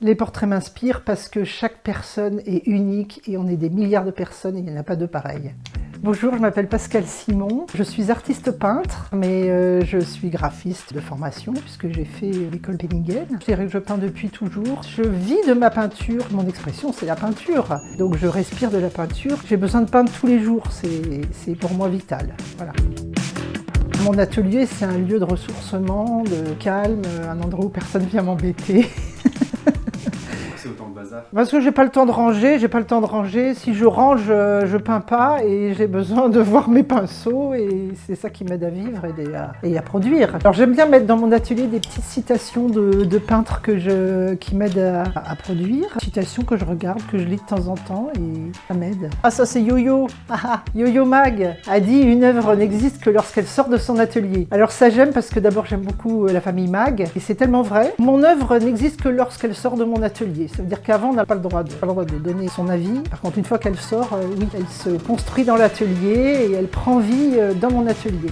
Les portraits m'inspirent parce que chaque personne est unique et on est des milliards de personnes et il n'y en a pas deux pareilles. Bonjour, je m'appelle Pascale Simon, je suis artiste peintre, mais je suis graphiste de formation puisque j'ai fait l'école Penningen. Je dirais que je peins depuis toujours. Je vis de ma peinture, mon expression c'est la peinture, donc je respire de la peinture. J'ai besoin de peindre tous les jours, c'est pour moi vital. Voilà. Mon atelier c'est un lieu de ressourcement, de calme, un endroit où personne vient m'embêter. Autant de bazar. Parce que j'ai pas le temps de ranger, Si je range, je peins pas et j'ai besoin de voir mes pinceaux et c'est ça qui m'aide à vivre et à produire. Alors j'aime bien mettre dans mon atelier des petites citations de peintres qui m'aident à produire. Citations que je regarde, que je lis de temps en temps et ça m'aide. Ah ça c'est Yo-Yo, Yo-Yo Mag a dit une œuvre n'existe que lorsqu'elle sort de son atelier. Alors ça j'aime parce que d'abord j'aime beaucoup la famille Mag et c'est tellement vrai. Mon œuvre n'existe que lorsqu'elle sort de mon atelier. Ça veut dire qu'avant, on n'a pas le droit de donner son avis. Par contre, une fois qu'elle sort, oui, elle se construit dans l'atelier et elle prend vie dans mon atelier.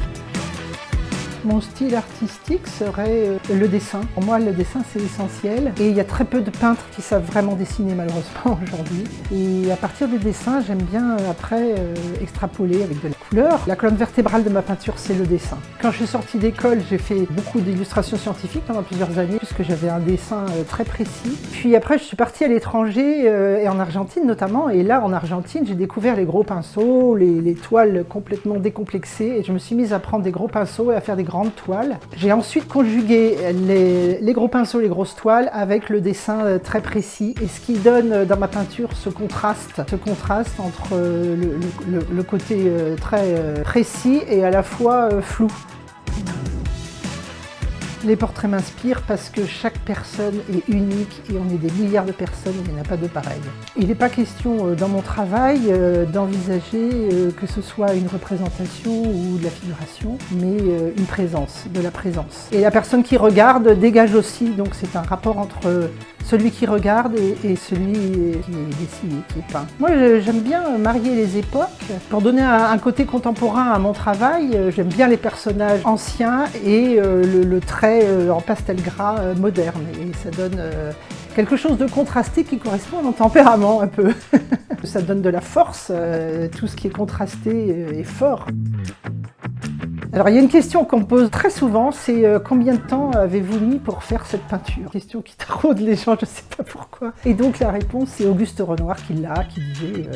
Mon style artistique serait le dessin. Pour moi, le dessin, c'est essentiel. Et il y a très peu de peintres qui savent vraiment dessiner, malheureusement, aujourd'hui. Et à partir du dessin, j'aime bien, après, extrapoler avec de la couleur. La colonne vertébrale de ma peinture, c'est le dessin. Quand je suis sortie d'école, j'ai fait beaucoup d'illustrations scientifiques pendant plusieurs années, puisque j'avais un dessin très précis. Puis après, je suis partie à l'étranger, et en Argentine notamment. Et là, en Argentine, j'ai découvert les gros pinceaux, les toiles complètement décomplexées. Et je me suis mise à prendre des gros pinceaux et à faire des grandes toiles. J'ai ensuite conjugué les gros pinceaux, les grosses toiles avec le dessin très précis et ce qui donne dans ma peinture ce contraste entre le côté très précis et à la fois flou. Les portraits m'inspirent parce que chaque personne est unique et on est des milliards de personnes et il n'y en a pas deux pareilles. Il n'est pas question dans mon travail d'envisager que ce soit une représentation ou de la figuration, mais une présence, de la présence. Et la personne qui regarde dégage aussi, donc c'est un rapport entre celui qui regarde et celui qui est dessiné, qui est peint. Moi j'aime bien marier les époques. Pour donner un côté contemporain à mon travail, j'aime bien les personnages anciens et le trait en pastel gras moderne. Et ça donne quelque chose de contrasté qui correspond à mon tempérament un peu. Ça donne de la force, tout ce qui est contrasté est fort. Alors il y a une question qu'on me pose très souvent, c'est combien de temps avez-vous mis pour faire cette peinture? Question qui taraude les gens, je ne sais pas pourquoi. Et donc la réponse c'est Auguste Renoir qui disait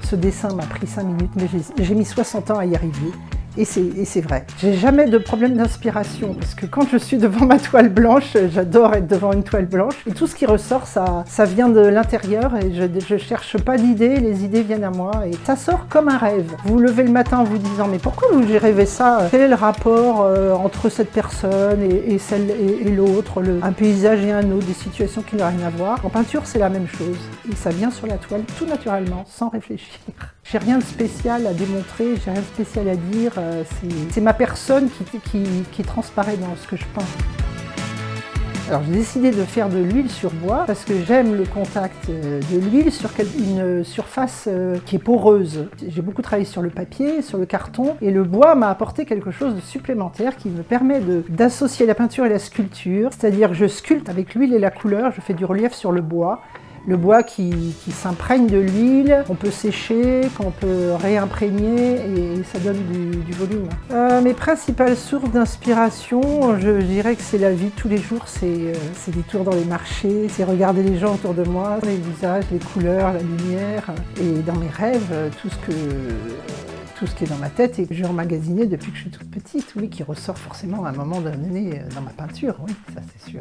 ce dessin m'a pris 5 minutes mais j'ai mis 60 ans à y arriver. Et c'est vrai. J'ai jamais de problème d'inspiration parce que quand je suis devant ma toile blanche, j'adore être devant une toile blanche. Et tout ce qui ressort, ça vient de l'intérieur et je cherche pas d'idées, les idées viennent à moi et ça sort comme un rêve. Vous vous levez le matin en vous disant mais pourquoi j'ai rêvé ça? Quel est le rapport entre cette personne et celle et l'autre, un paysage et un autre, des situations qui n'ont rien à voir. En peinture, c'est la même chose. Et ça vient sur la toile tout naturellement, sans réfléchir. J'ai rien de spécial à démontrer, j'ai rien de spécial à dire, c'est ma personne qui transparaît dans ce que je peins. Alors j'ai décidé de faire de l'huile sur bois parce que j'aime le contact de l'huile sur une surface qui est poreuse. J'ai beaucoup travaillé sur le papier, sur le carton et le bois m'a apporté quelque chose de supplémentaire qui me permet d'associer la peinture et la sculpture, c'est-à-dire que je sculpte avec l'huile et la couleur, je fais du relief sur le bois. Le bois qui s'imprègne de l'huile, qu'on peut sécher, qu'on peut réimprégner et ça donne du volume. Mes principales sources d'inspiration, je dirais que c'est la vie de tous les jours, c'est des tours dans les marchés, c'est regarder les gens autour de moi, les visages, les couleurs, la lumière et dans mes rêves, tout ce qui est dans ma tête et que j'ai emmagasiné depuis que je suis toute petite, oui, qui ressort forcément à un moment donné dans ma peinture, oui, ça c'est sûr.